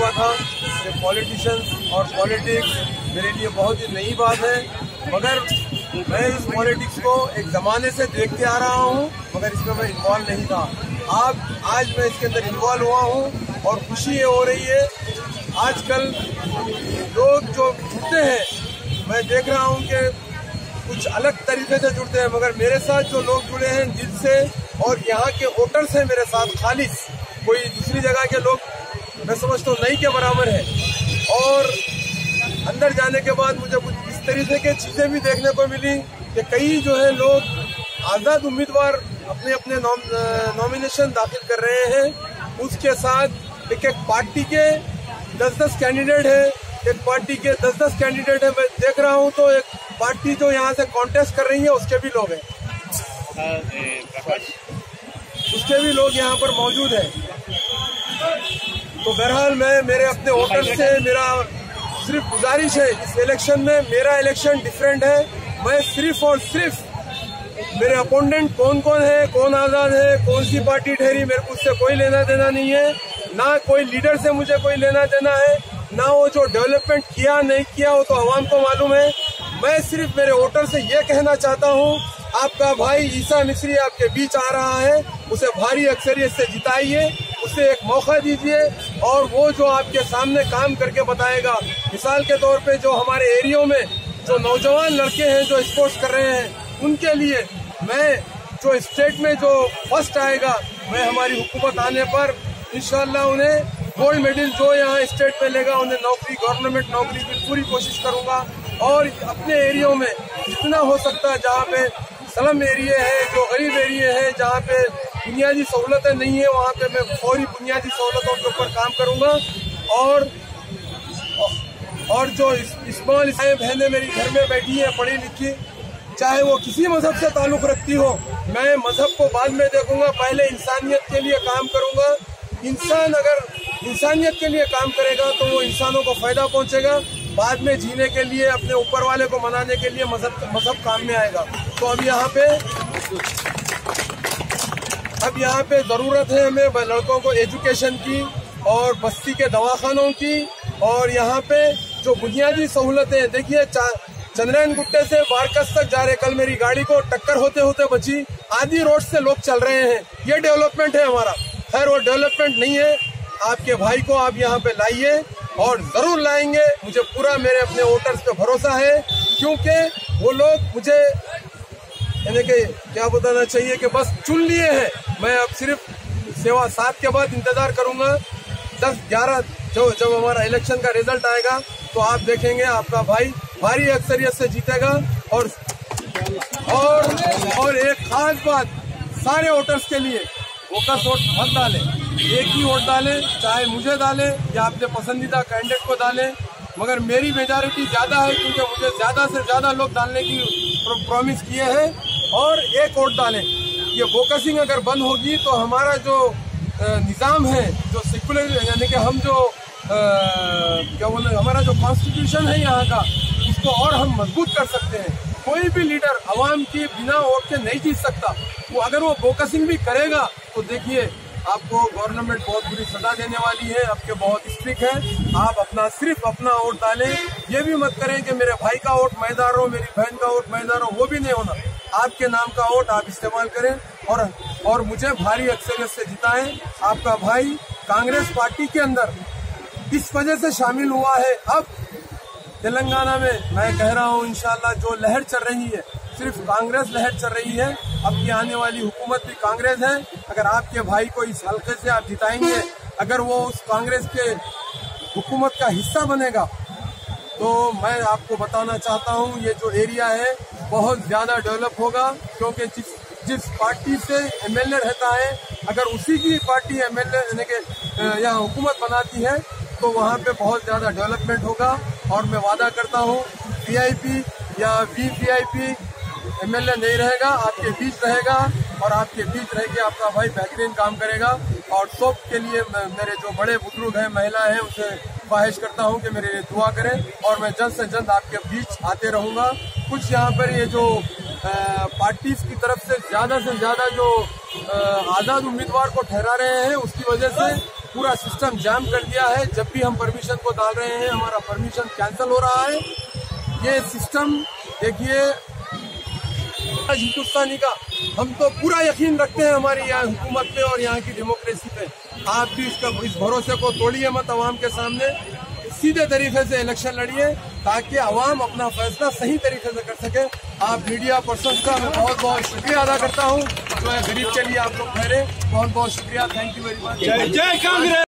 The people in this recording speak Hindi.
हुआ था कि पॉलिटिशियंस और पॉलिटिक्स मेरे लिए बहुत ही नई बात है, मगर मैं इस पॉलिटिक्स को एक ज़माने से देखते आ रहा हूँ, मगर इसमें मैं इन्वॉल्व नहीं था। आज मैं इसके अंदर इन्वॉल्व हुआ हूँ और खुशी ये हो रही है। आजकल लोग जो जुड़ते हैं, मैं देख रहा हूँ कि कुछ अलग तरीके से जुड़ते हैं, मगर मेरे साथ जो लोग जुड़े हैं दिल से, और यहाँ के वोटर्स हैं मेरे साथ खालिस, कोई दूसरी जगह के लोग मैं समझता हूँ नहीं के बराबर है। और अंदर जाने के बाद मुझे कुछ इस तरीके की चीज़ें भी देखने को मिली कि कई जो है लोग आज़ाद उम्मीदवार अपने अपने नॉमिनेशन दाखिल कर रहे हैं। उसके साथ एक पार्टी के 10-10 कैंडिडेट है, एक पार्टी के 10-10 कैंडिडेट है। मैं देख रहा हूँ तो एक पार्टी जो यहाँ से कॉन्टेस्ट कर रही है उसके भी लोग हैं, उसके भी लोग यहाँ पर मौजूद हैं। तो बहरहाल मैं मेरे अपने वोटर से मेरा सिर्फ गुजारिश है, इस इलेक्शन में मेरा इलेक्शन डिफरेंट है। मैं सिर्फ और सिर्फ मेरे अपोनेंट कौन कौन है, कौन आज़ाद है, कौन सी पार्टी ठहरी, मेरे को उससे कोई लेना देना नहीं है। ना कोई लीडर से मुझे कोई लेना देना है, ना वो जो डेवलपमेंट किया नहीं किया वो तो आवाम को मालूम है। मैं सिर्फ मेरे वोटर से ये कहना चाहता हूँ, आपका भाई ईसा मिस्री आपके बीच आ रहा है, उसे भारी अक्सरियत से जिताइए, उसे एक मौका दीजिए और वो जो आपके सामने काम करके बताएगा। मिसाल के तौर पे जो हमारे एरियो में जो नौजवान लड़के हैं जो स्पोर्ट्स कर रहे हैं, उनके लिए मैं जो स्टेट में जो फर्स्ट आएगा, मैं हमारी हुकूमत आने पर इंशाल्लाह उन्हें गोल्ड मेडल जो यहाँ स्टेट में लेगा उन्हें नौकरी, गवर्नमेंट नौकरी की पूरी कोशिश करूँगा। और अपने एरियो में जितना हो सकता है, जहाँ पे स्लम एरिया है, जो गरीब एरिया है, जहाँ पे बुनियादी सहूलतें नहीं है, वहाँ पे मैं फौरी बुनियादी सहूलतों के ऊपर काम करूँगा। और जो स्मॉल बहनें मेरी घर में बैठी हैं पढ़ी लिखी, चाहे वो किसी मजहब से ताल्लुक़ रखती हो, मैं मजहब को बाद में देखूंगा, पहले इंसानियत के लिए काम करूँगा। इंसान अगर इंसानियत के लिए काम करेगा तो वो इंसानों को फ़ायदा पहुँचेगा, बाद में जीने के लिए अपने ऊपर वाले को मनाने के लिए मजहब काम में आएगा। तो अब यहाँ पे ज़रूरत है हमें लड़कों को एजुकेशन की और बस्ती के दवाखानों की, और यहाँ पे जो बुनियादी सहूलतें, देखिए चंद्रयानगुट्टे से बारकस तक जा रहे, कल मेरी गाड़ी को टक्कर होते होते बची, आधी रोड से लोग चल रहे हैं। ये डेवलपमेंट है हमारा। खैर वो डेवलपमेंट नहीं है, आपके भाई को आप यहाँ पे लाइए और जरूर लाएंगे, मुझे पूरा मेरे अपने वोटर्स पे भरोसा है, क्योंकि वो लोग मुझे यानी कि क्या बताना चाहिए कि बस चुन लिए हैं। मैं अब सिर्फ सेवा 7 के बाद इंतजार करूंगा, 10-11 जब हमारा इलेक्शन का रिजल्ट आएगा तो आप देखेंगे आपका भाई भारी अक्सरियत से जीतेगा। और एक खास बात सारे वोटर्स के लिए, फोकस वोट मत डालें, एक ही वोट डालें, चाहे मुझे डालें या अपने पसंदीदा कैंडिडेट को डालें, मगर मेरी मेजॉरिटी ज़्यादा है क्योंकि मुझे ज़्यादा से ज़्यादा लोग डालने की प्रॉमिस किए हैं। और एक वोट डालें। ये फोकसिंग अगर बंद होगी तो हमारा जो निज़ाम है, जो सेकुलर यानी कि हम जो क्या बोले, हमारा जो कॉन्स्टिट्यूशन है यहाँ का, उसको और हम मजबूत कर सकते हैं। कोई भी लीडर आवाम की बिना वोट के नहीं जीत सकता। वो अगर वो फोकसिंग भी करेगा तो देखिए आपको गवर्नमेंट बहुत बुरी सजा देने वाली है। आपके बहुत स्ट्रिक्ट है, आप सिर्फ अपना वोट डालें। ये भी मत करें कि मेरे भाई का वोट मैं डाल रहा हूँ, मेरी बहन का वोट मैं डाल रहा हूँ, वो भी नहीं होना। आपके नाम का वोट आप इस्तेमाल करें और मुझे भारी अक्सरियत से जिताएं। आपका भाई कांग्रेस पार्टी के अंदर इस वजह से शामिल हुआ है। अब तेलंगाना में मैं कह रहा हूँ इंशाल्लाह जो लहर चल रही है, सिर्फ कांग्रेस लहर चल रही है। अब की आने वाली हुकूमत भी कांग्रेस है। अगर आपके भाई को इस हल्के से आप जिताएंगे, अगर वो उस कांग्रेस के हुकूमत का हिस्सा बनेगा, तो मैं आपको बताना चाहता हूँ ये जो एरिया है बहुत ज़्यादा डेवलप होगा। क्योंकि जिस पार्टी से एमएलए रहता है, अगर उसी की पार्टी एमएलए यानी कि यहाँ हुकूमत बनाती है तो वहाँ पे बहुत ज़्यादा डेवलपमेंट होगा। और मैं वादा करता हूँ वीआईपी या वीवीआईपी एमएलए नहीं रहेगा, आपके बीच रहेगा और आपके बीच रह के आपका भाई बेहतरीन काम करेगा। और सब के लिए मेरे जो बड़े बुजुर्ग हैं, महिला हैं, उनसे ख्वाहिश करता हूं कि मेरे लिए दुआ करें और मैं जल्द से जल्द आपके बीच आते रहूंगा। कुछ यहाँ पर ये जो पार्टीज की तरफ से ज़्यादा जो आज़ाद उम्मीदवार को ठहरा रहे हैं, उसकी वजह से पूरा सिस्टम जाम कर दिया है। जब भी हम परमिशन को डाल रहे हैं हमारा परमिशन कैंसिल हो रहा है। ये सिस्टम देखिए हिंदुस्तानी का हम तो पूरा यकीन रखते हैं हमारी यहाँ हुकूमत पे और यहाँ की डेमोक्रेसी पे। आप भी इस भरोसे को तोड़िए मत। अवाम के सामने सीधे तरीके से इलेक्शन लड़िए ताकि अवाम अपना फैसला सही तरीके से कर सके। आप मीडिया पर्सन का मैं बहुत बहुत शुक्रिया अदा करता हूँ जो है गरीब के लिए आप लोग ठहरे। बहुत बहुत शुक्रिया। Thank you very much. जय कांग्रेस।